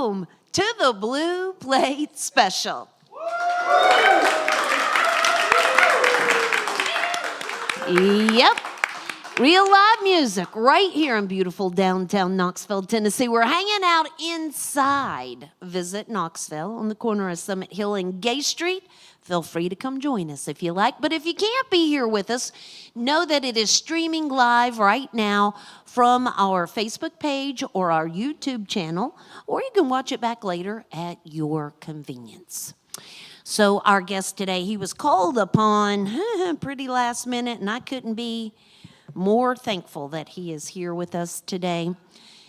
Home to the Blue Plate Special. Yep. Real live music right here in beautiful downtown Knoxville, Tennessee. We're hanging out inside Visit Knoxville on the corner of Summit Hill and Gay Street. Feel free to come join us if you like. But if you can't be here with us, know that it is streaming live right now from our Facebook page or our YouTube channel, or you can watch it back later at your convenience. So our guest today, he was called upon pretty last minute, and I couldn't be more thankful that he is here with us today.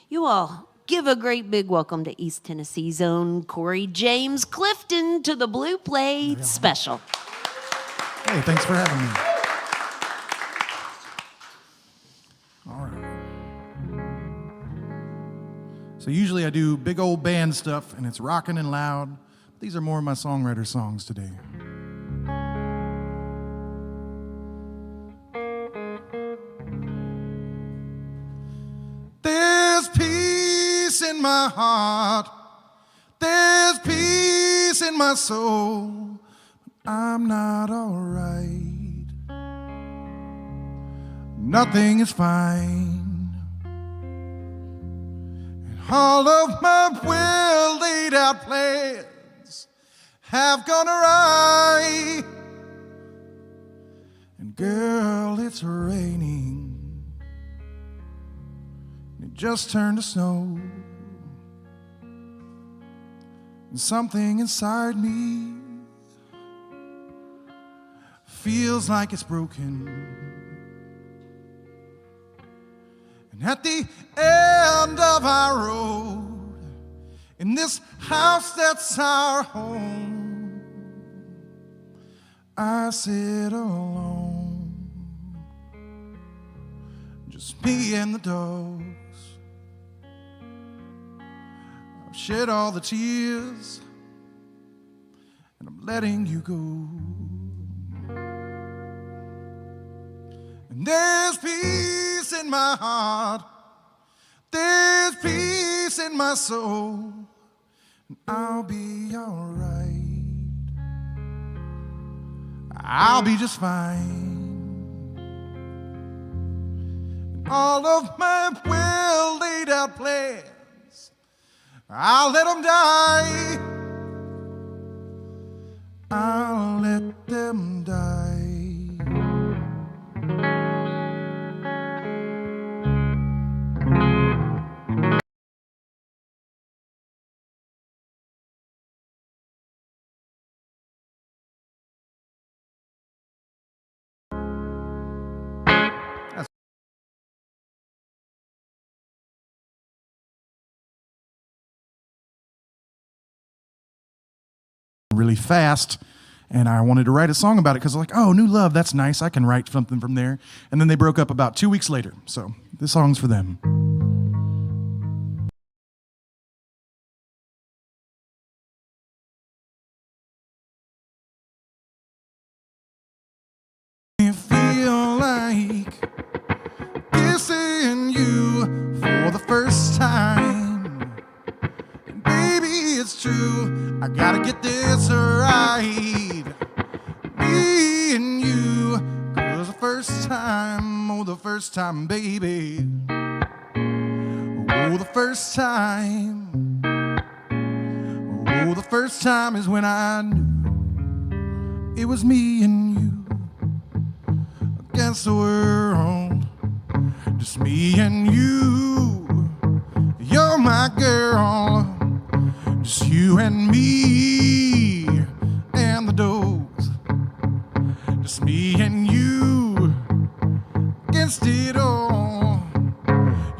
You all give a great big welcome to East Tennessee's own Corey James Clifton to the Blue Plate Special. Hey, thanks for having me. All right. So usually I do big old band stuff, and it's rocking and loud. These are more of my songwriter songs today. There's peace in my heart, there's peace in my soul, but I'm not all right. Nothing is fine, and all of my well laid out plans have gone awry. And girl, it's raining, it just turned to snow, and something inside me feels like it's broken. And at the end of our road, in this house that's our home, I sit alone, just me and the dogs. I've shed all the tears, and I'm letting you go. And there's peace in my heart, there's peace in my soul, and I'll be all right. I'll be just fine. And all of my well laid out plans, I'll let them die. I'll let them die. Really fast, and I wanted to write a song about it because I'm like, oh, new love, that's nice, I can write something from there. And then they broke up about 2 weeks later, so this song's for them. I feel like kissing you for the first time. It's true, I gotta get this right. Me and you, 'cause the first time, oh, the first time, baby. Oh, the first time. Oh, the first time is when I knew it was me and you against the world. Just me and you. You're my girl. Just you and me and the dogs. Just me and you against it all.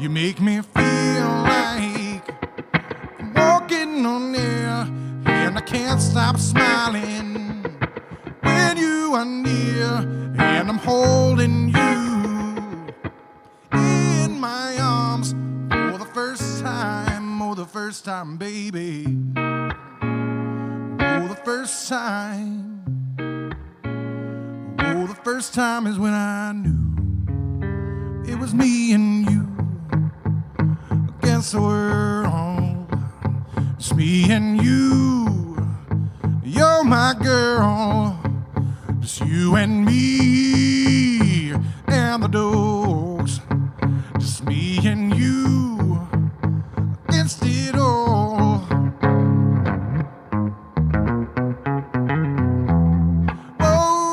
You make me feel like I'm walking on air, and I can't stop smiling when you are near, and I'm holding you in my arms for the first time. Oh, the first time, baby. Oh, the first time. Oh, the first time is when I knew it was me and you against the world. just me and you. You're my girl, just you and me and the dogs. Just me and you against it all. Whoa,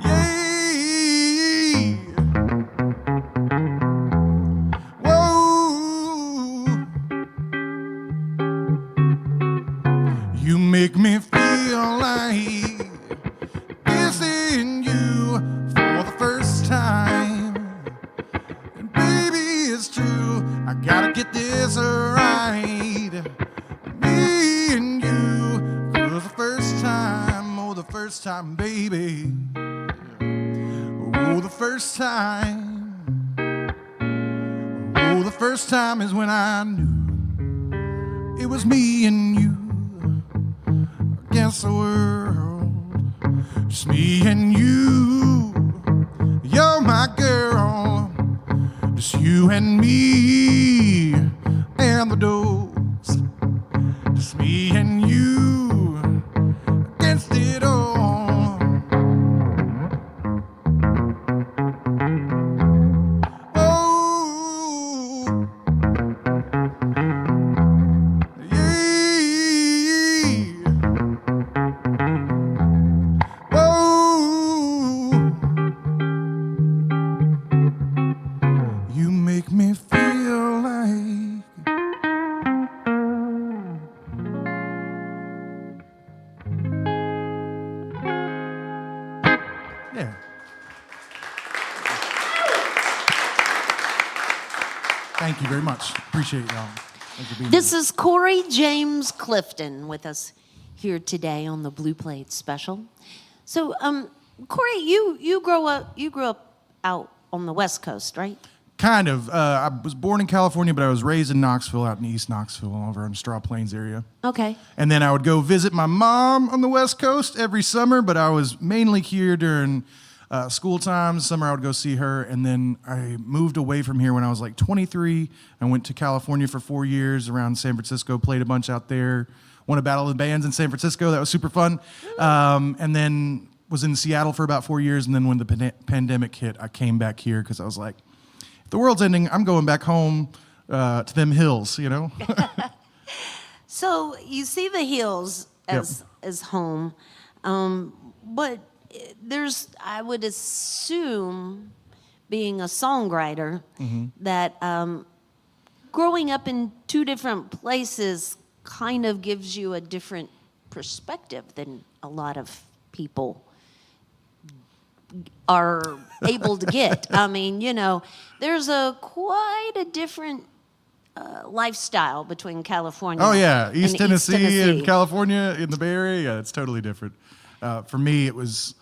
yeah. Whoa, you make me feel like kissing you for the first time. And baby, it's true, I gotta get this right. Me and you for the first time, oh, the first time, baby. Oh, the first time. Oh, the first time is when I knew it was me and you against the world. Just me and you. You're my girl. Just you and me and the dogs. Just me and you against it all. Oh, yeah. Oh, you make me feel like yeah. Thank you very much. Appreciate y'all. Thanks for being This here. is Corey James Clifton with us here today on the Blue Plate Special. So, Corey, you grew up out on the West Coast, right? Kind of. I was born in California, but I was raised in Knoxville, out in East Knoxville, over in Straw Plains area. Okay. And then I would go visit my mom on the West Coast every summer, but I was mainly here during school times. Summer I would go see her, and then I moved away from here when I was like 23. I went to California for 4 years around San Francisco, played a bunch out there, won a battle of the bands in San Francisco. That was super fun. And then was in Seattle for about 4 years, and then when the pandemic hit, I came back here because I was like, if the world's ending, I'm going back home to them hills, you know? So you see the hills as home, but there's, I would assume, being a songwriter, that growing up in two different places kind of gives you a different perspective than a lot of people are able to get. I mean, you know, there's quite a different lifestyle between California. Oh yeah, and East Tennessee and California in the Bay Area. Yeah, it's totally different. For me, it was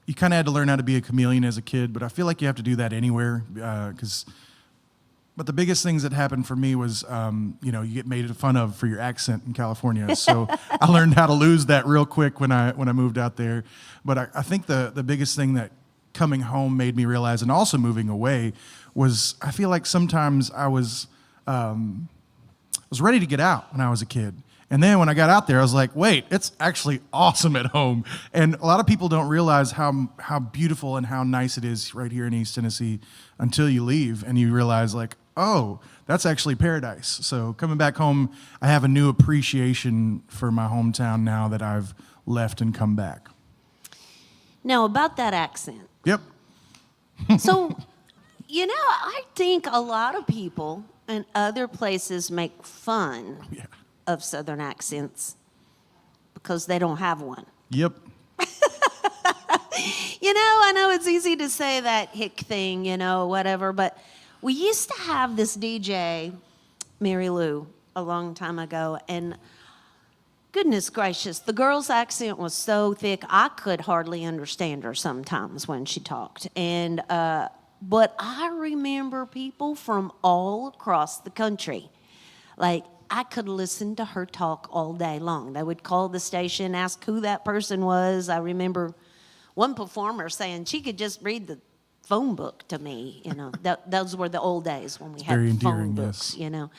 you kind of had to learn how to be a chameleon as a kid, but I feel like you have to do that anywhere. But the biggest things that happened for me was, you know, you get made fun of for your accent in California. So I learned how to lose that real quick when I moved out there. But I think the biggest thing that coming home made me realize, and also moving away, was I feel like sometimes I was ready to get out when I was a kid. And then when I got out there, I was like, wait, it's actually awesome at home. And a lot of people don't realize how beautiful and how nice it is right here in East Tennessee until you leave and you realize, like, oh, that's actually paradise. So coming back home, I have a new appreciation for my hometown now that I've left and come back. Now, about that accent. Yep. So, you know, I think a lot of people in other places make fun of Southern accents because they don't have one. Yep. You know, I know it's easy to say that hick thing, you know, whatever, but we used to have this DJ, Mary Lou, a long time ago, and goodness gracious, the girl's accent was so thick, I could hardly understand her sometimes when she talked. And but I remember people from all across the country. Like, I could listen to her talk all day long. They would call the station, ask who that person was. I remember one performer saying she could just read the phone book to me. Those were the old days when we very had endearing, phone books. yes.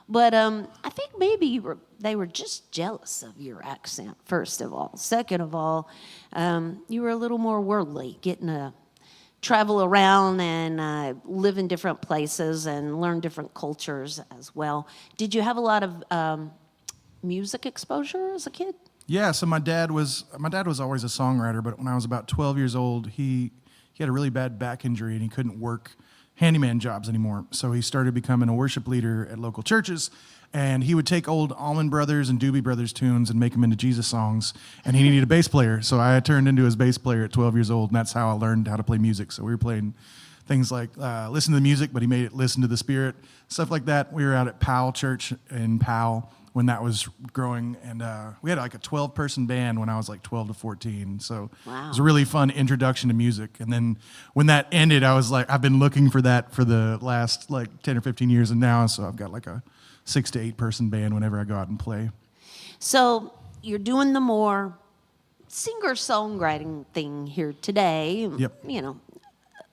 But I think maybe they were just jealous of your accent. First of all, second of all, you were a little more worldly, getting to travel around and live in different places and learn different cultures as well. Did you have a lot of music exposure as a kid? Yeah, so my dad was always a songwriter, but when I was about 12 years old, he had a really bad back injury and he couldn't work handyman jobs anymore. So he started becoming a worship leader at local churches, and he would take old Allman Brothers and Doobie Brothers tunes and make them into Jesus songs, and he needed a bass player. So I turned into his bass player at 12 years old, and that's how I learned how to play music. So we were playing things like listen to the music, but he made it listen to the Spirit, stuff like that. We were out at Powell Church in Powell when that was growing, and we had like a 12-person band when I was like 12 to 14. So wow. It was a really fun introduction to music. And then when that ended, I was like, I've been looking for that for the last like 10 or 15 years, and now so I've got like a 6 to 8-person band whenever I go out and play. So you're doing the more singer-songwriting thing here today. Yep.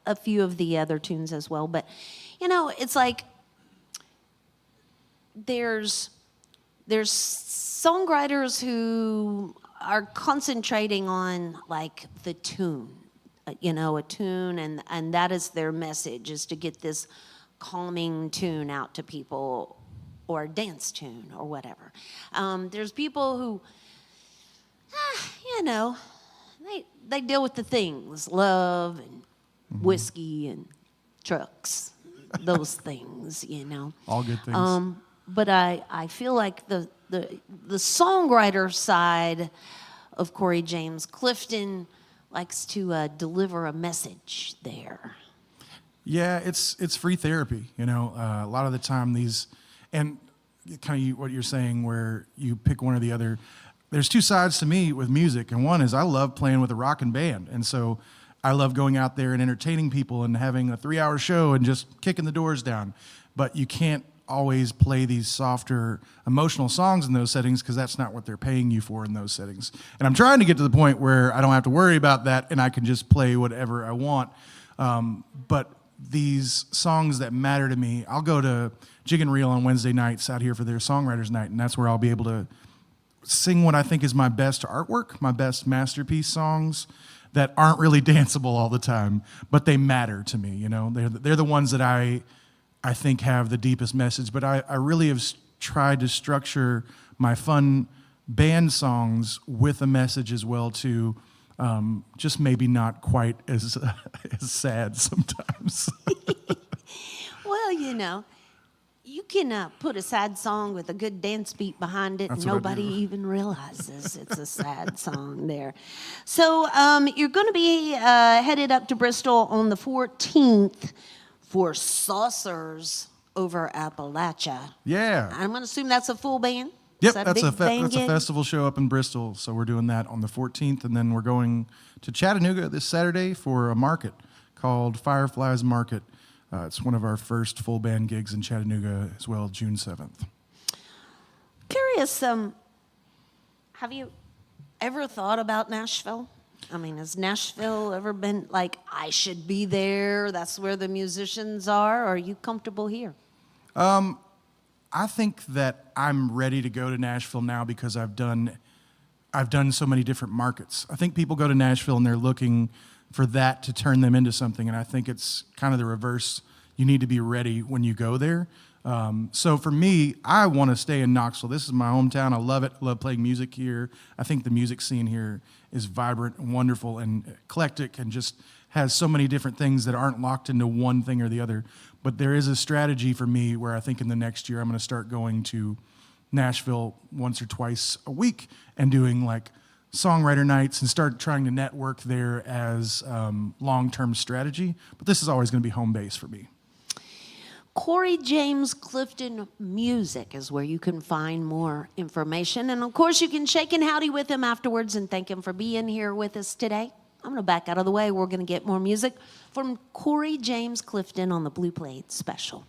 A few of the other tunes as well. But, it's like there's songwriters who are concentrating on like the tune, a tune, and that is their message, is to get this calming tune out to people, or a dance tune or whatever. There's people who, they deal with the things, love and whiskey and trucks, those things, All good things. But I feel like the songwriter side of Corey James Clifton likes to deliver a message there. Yeah, it's free therapy. A lot of the time and kind of what you're saying, where you pick one or the other. There's two sides to me with music, and one is I love playing with a rockin' band, and so I love going out there and entertaining people and having a 3-hour show and just kicking the doors down. But you can't always play these softer emotional songs in those settings, because that's not what they're paying you for in those settings. And I'm trying to get to the point where I don't have to worry about that and I can just play whatever I want. But these songs that matter to me, I'll go to Jig and Reel on Wednesday nights out here for their songwriters night, and that's where I'll be able to sing what I think is my best artwork, my best masterpiece songs that aren't really danceable all the time, but they matter to me. They're the ones that I think have the deepest message. But I really have tried to structure my fun band songs with a message as well too. Just maybe not quite as sad sometimes. Well, you can put a sad song with a good dance beat behind it, and nobody even realizes it's a sad song there. So you're going to be headed up to Bristol on the 14th for Saucers over Appalachia. Yeah. I'm going to assume that's a full band? Yep, that's a band gig? festival show up in Bristol. So we're doing that on the 14th, and then we're going to Chattanooga this Saturday for a market called Fireflies Market. It's one of our first full band gigs in Chattanooga as well, June 7th. Curious, have you ever thought about Nashville? Has Nashville ever been like, I should be there, that's where the musicians are? Or are you comfortable here? I think that I'm ready to go to Nashville now because I've done so many different markets. I think people go to Nashville and they're looking for that to turn them into something, and I think it's kind of the reverse. You need to be ready when you go there. So for me, I want to stay in Knoxville. This is my hometown. I love it. I love playing music here. I think the music scene here is vibrant and wonderful and eclectic and just has so many different things that aren't locked into one thing or the other. But there is a strategy for me where I think in the next year I'm going to start going to Nashville once or twice a week and doing like songwriter nights and start trying to network there as long-term strategy. But this is always going to be home base for me. Corey James Clifton Music is where you can find more information. And of course, you can shake and howdy with him afterwards and thank him for being here with us today. I'm going to back out of the way. We're going to get more music from Corey James Clifton on the Blue Plate Special.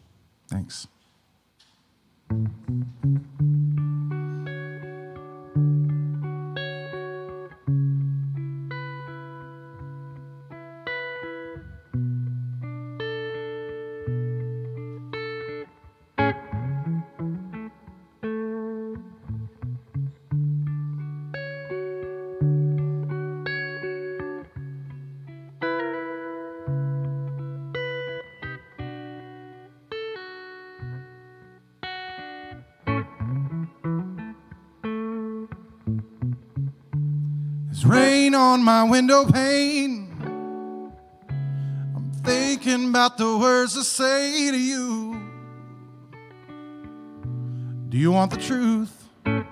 Thanks. There's rain on my window pane. I'm thinking about the words to say to you. Do you want the truth? Or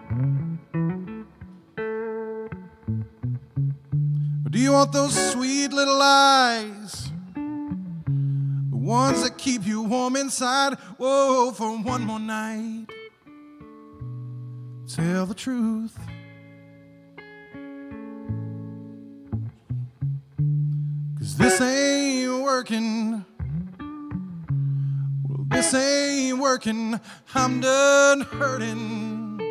do you want those sweet little lies? The ones that keep you warm inside. Whoa, for one more night. Tell the truth. 'Cause this ain't working. Well, this ain't working. I'm done hurting.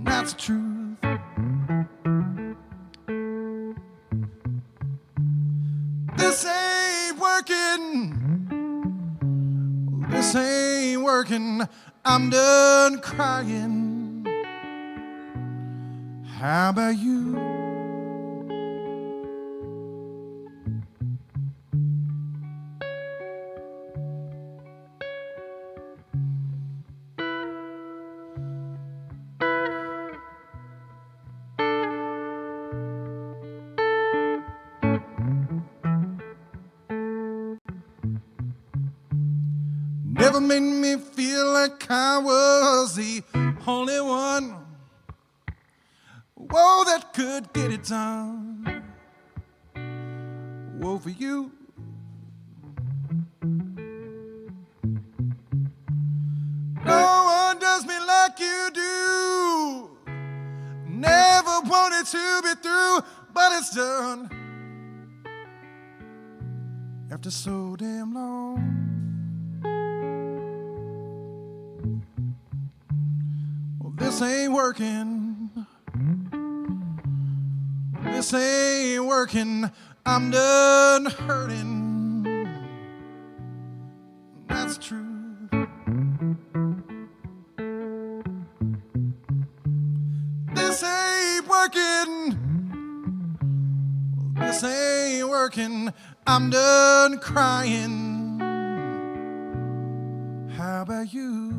That's the truth. This ain't working. Well, this ain't working. I'm done crying. How about you? Never made me feel like I was the only one. Whoa, that could get it done. Whoa, for you. No one does me like you do. Never wanted to be through, but it's done. After so damn long. This ain't working. This ain't working. I'm done hurting. That's true. This ain't working. This ain't working. I'm done crying. How about you?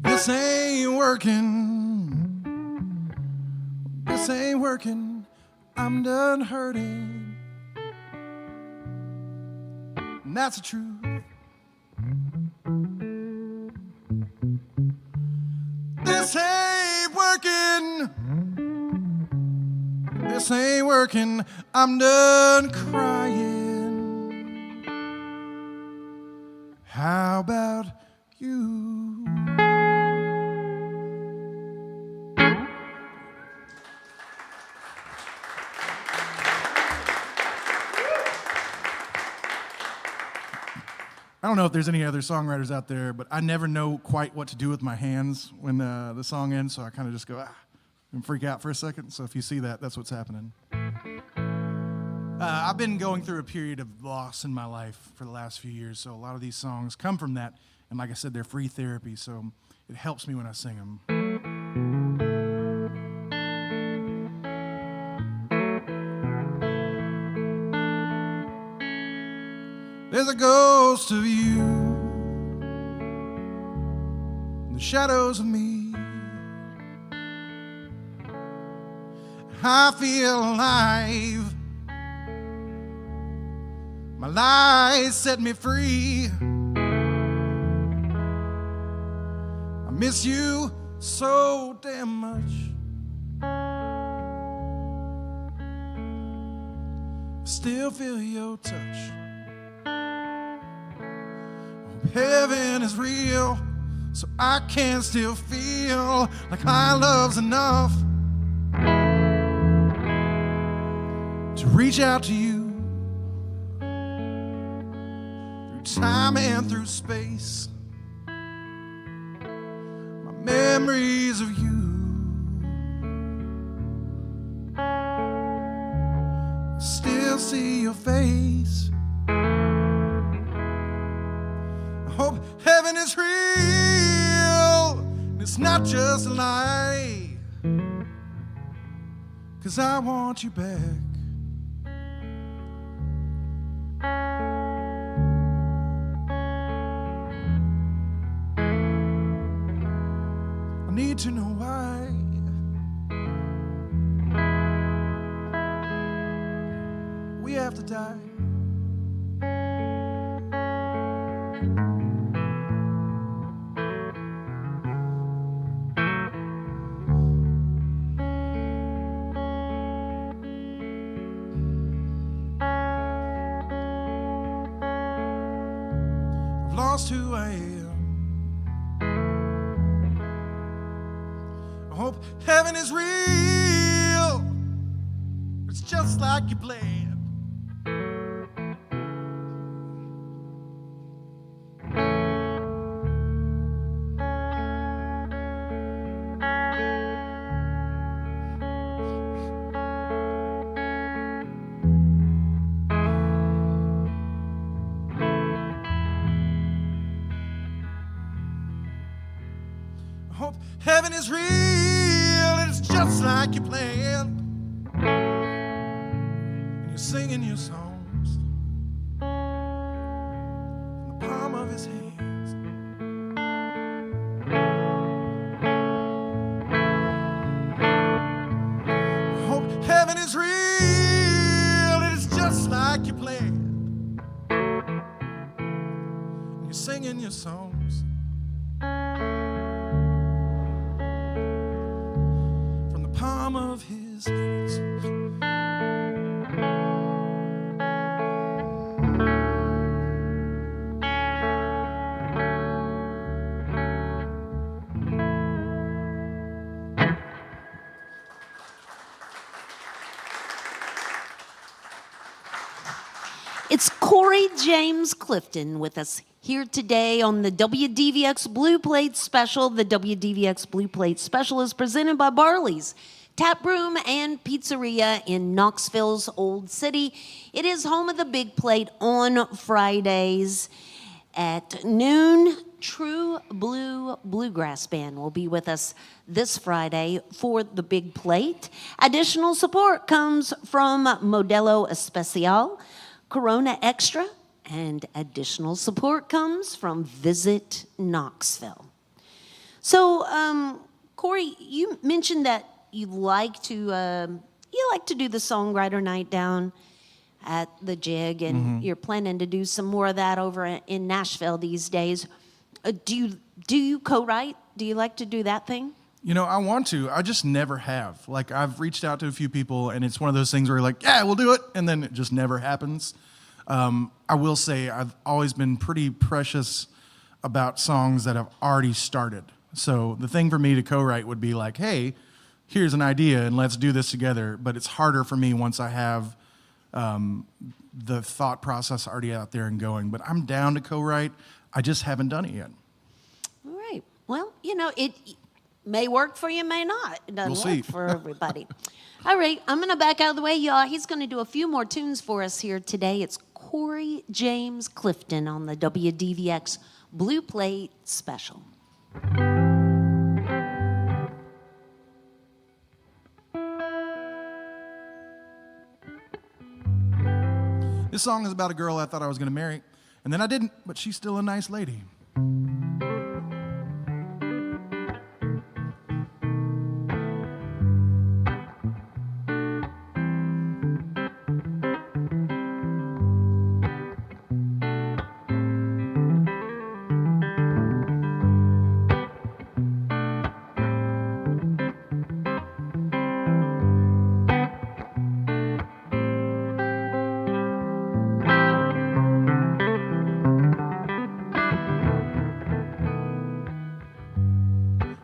This ain't working. This ain't working. I'm done hurting. And that's the truth. This ain't working. This ain't working. I'm done crying. How about you? I don't know if there's any other songwriters out there, but I never know quite what to do with my hands when the song ends, so I kind of just go, and freak out for a second. So if you see that, that's what's happening. I've been going through a period of loss in my life for the last few years, so a lot of these songs come from that, and like I said, they're free therapy, so it helps me when I sing them. There's a ghost of you in the shadows of me. I feel alive. My light set me free. I miss you so damn much. Still feel your touch. Heaven is real, so I can still feel like my love's enough to reach out to you through time and through space. My memories of you, I still see your face. I hope heaven is real and it's not just a lie, 'cause I want you back. I need to know why. We have to die. I've lost who I am. I hope heaven is real. It's just like you planned. I hope heaven is real and it's just like you planned. And you're singing your songs from the palm of his hands. I hope heaven is real and it's just like you planned. And you're singing your songs palm of his hands. It's Corey James Clifton with us here today on the WDVX Blue Plate Special. The WDVX Blue Plate Special is presented by Barley's Tap Room and Pizzeria in Knoxville's Old City. It is home of the Big Plate on Fridays at noon. True Blue Bluegrass Band will be with us this Friday for the Big Plate. Additional support comes from Modelo Especial, Corona Extra, and additional support comes from Visit Knoxville. So, Corey, you mentioned that you like to do the songwriter night down at the Jig, and you're planning to do some more of that over in Nashville these days. Do you co-write? Do you like to do that thing? You know, I want to. I just never have. Like, I've reached out to a few people, and it's one of those things where you're like, yeah, we'll do it, and then it just never happens. I will say I've always been pretty precious about songs that have already started. So the thing for me to co-write would be like, hey, here's an idea, and let's do this together. But it's harder for me once I have the thought process already out there and going. But I'm down to co-write. I just haven't done it yet. All right. Well, you know, it may work for you, may not. It doesn't We'll see. work for everybody. All right. I'm going to back out of the way, y'all. He's going to do a few more tunes for us here today. It's Corey James Clifton on the WDVX Blue Plate Special. This song is about a girl I thought I was going to marry, and then I didn't, but she's still a nice lady.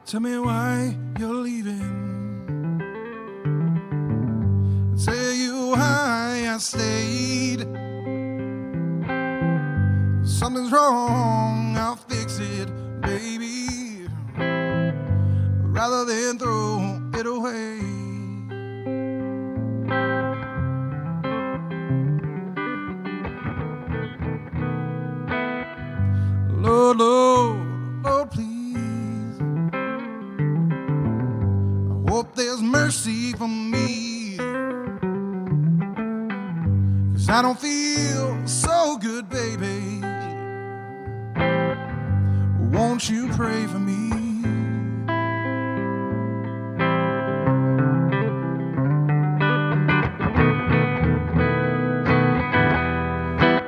Tell me why you're leaving. I'll tell you why I stayed. Something's wrong, I'll fix it, baby, rather than throw it away. Lord, Lord, Lord, please, I hope there's mercy for me, 'cause I don't feel so good, baby. Won't you pray for me?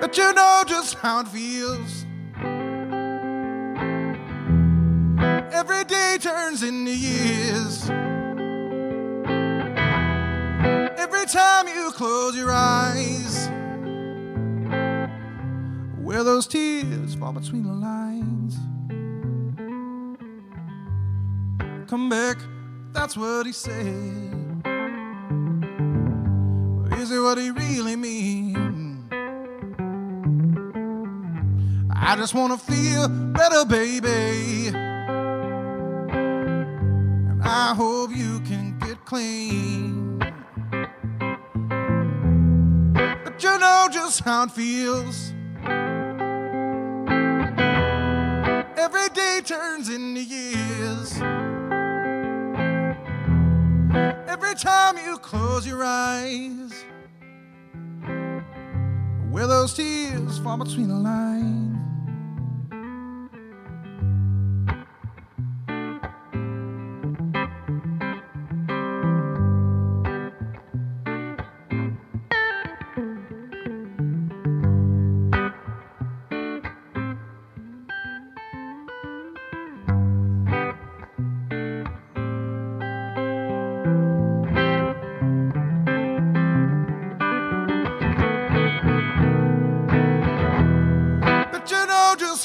But you know just how it feels. Every day turns into years. Every time you close your eyes, where those tears fall between the lines. Come back, that's what he said. But is it what he really means? I just wanna feel better, baby, and I hope you can get clean. But you know just how it feels. Every day turns into years. Every time you close your eyes, where those tears fall between the lines.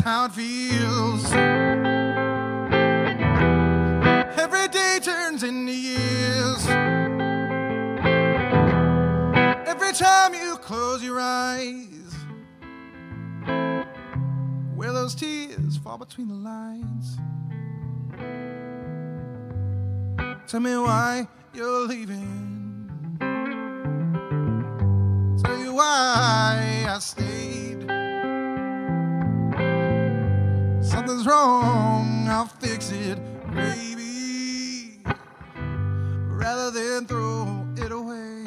How it feels. Every day turns into years. Every time you close your eyes, where those tears fall between the lines. Tell me why you're leaving. Tell you why I stayed. Something's wrong, I'll fix it, baby, rather than throw it away.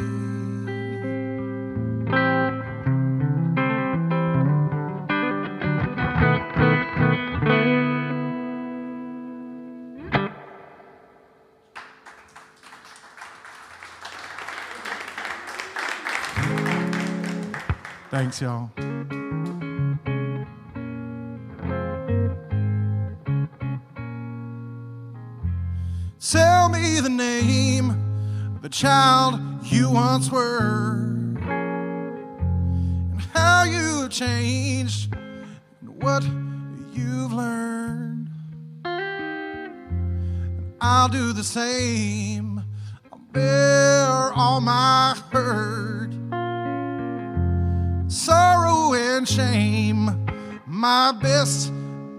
Thanks, y'all. Tell me the name of the child you once were, and how you have changed, and what you've learned. And I'll do the same. I'll bear all my hurt, sorrow and shame, my best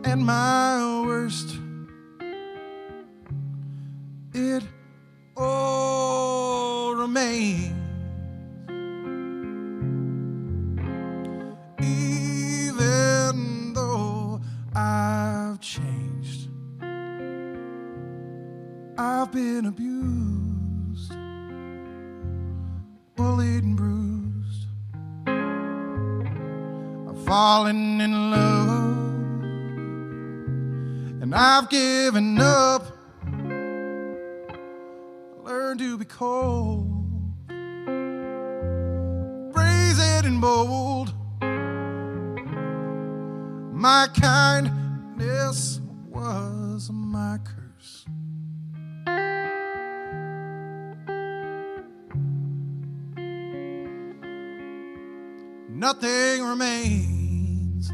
and my worst. It all remains, even though I've changed. I've been abused, bullied and bruised. I've fallen in love, and I've given up. Learn to be cold, brazen and bold. My kindness was my curse. Nothing remains.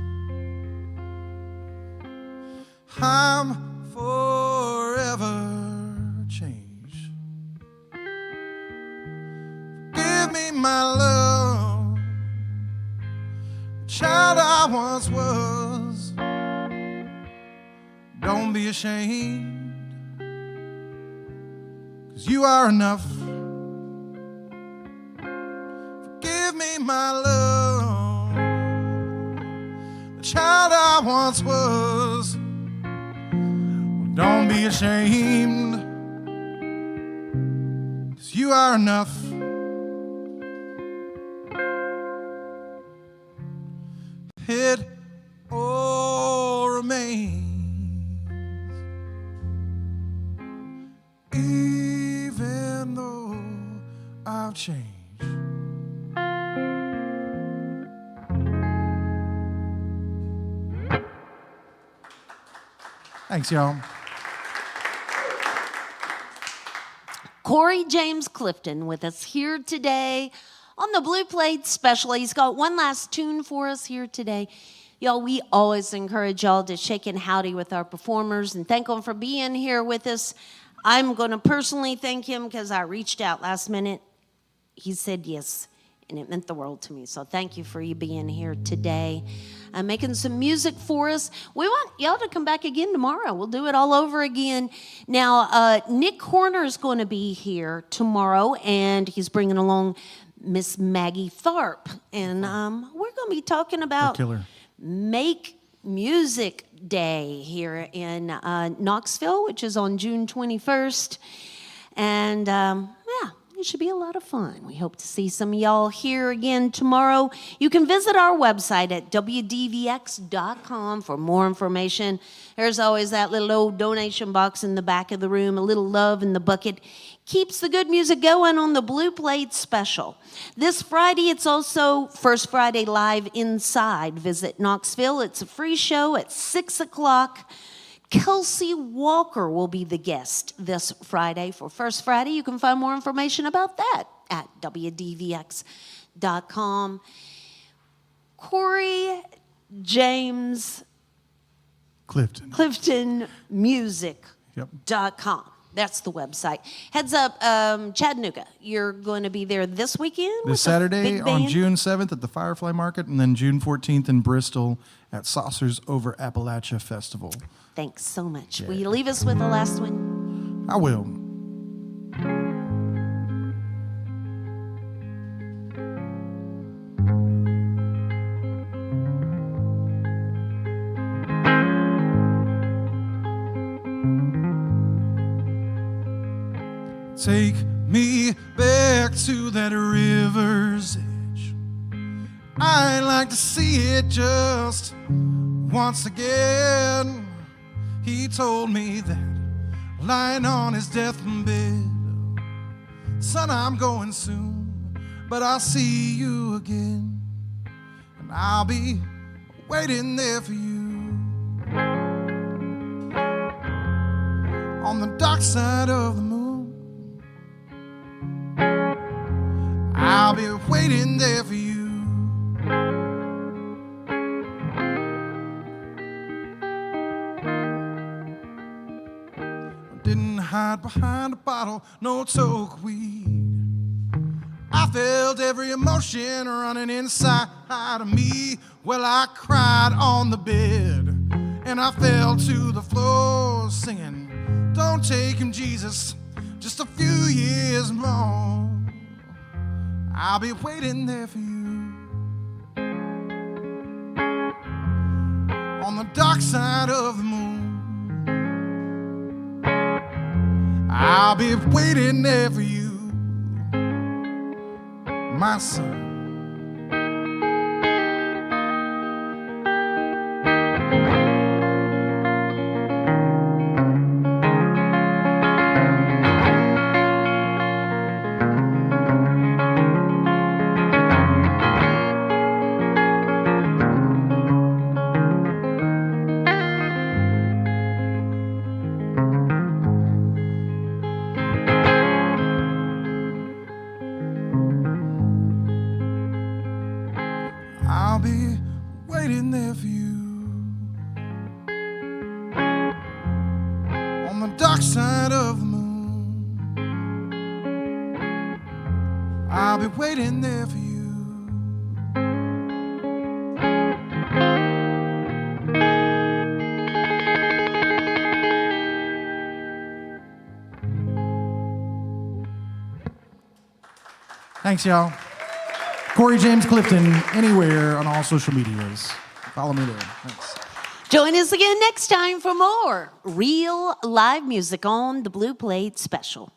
I'm forever changed. Give me my love, child. I once was. Don't be ashamed, 'cause you are enough. Forgive me, my love, the child I once was. Don't be ashamed, 'cause you are enough. It all remains, even though I've changed. Thanks, y'all. Corey James Clifton with us here today on the Blue Plate Special. He's got one last tune for us here today. Y'all, we always encourage y'all to shake and howdy with our performers and thank them for being here with us. I'm going to personally thank him because I reached out last minute. He said yes, and it meant the world to me. So thank you for you being here today. Making some music for us. We want y'all to come back again tomorrow. We'll do it all over again. Now, Nick Horner is going to be here tomorrow, and he's bringing along Miss Maggie Tharp. And we're going to be talking about Make Music Day here in Knoxville, which is on June 21st. And yeah, it should be a lot of fun. We hope to see some of y'all here again tomorrow. You can visit our website at WDVX.com for more information. There's always that little old donation box in the back of the room. A little love in the bucket keeps the good music going on the Blue Plate Special. This Friday, it's also First Friday Live Inside. Visit Knoxville. It's a free show at 6 o'clock. Kelsey Walker will be the guest this Friday for First Friday. You can find more information about that at WDVX.com. Corey James Clifton Music.com. That's the website. Heads up, Chattanooga. You're going to be there this weekend? This Saturday on June 7th at the Firefly Market, and then June 14th in Bristol at Saucers Over Appalachia Festival. Thanks so much. Yeah. Will you leave us with the last one? I will. Take me back to that river's edge. I'd like to see it just once again. He told me that lying on his deathbed, son, I'm going soon, but I'll see you again, and I'll be waiting there for you on the dark side of the moon. I'll be waiting there for you. Didn't hide behind a bottle, no toke weed. I felt every emotion running inside of me. Well, I cried on the bed and I fell to the floor singing, don't take him, Jesus, just a few years more. I'll be waiting there for you on the dark side of the moon. I'll be waiting there for you, my son. I'll be waiting there for you on the dark side of the moon. I'll be waiting there for you. Thanks, y'all. Corey James Clifton, anywhere on all social medias. Follow me there. Thanks. Join us again next time for more real live music on the Blue Plate Special.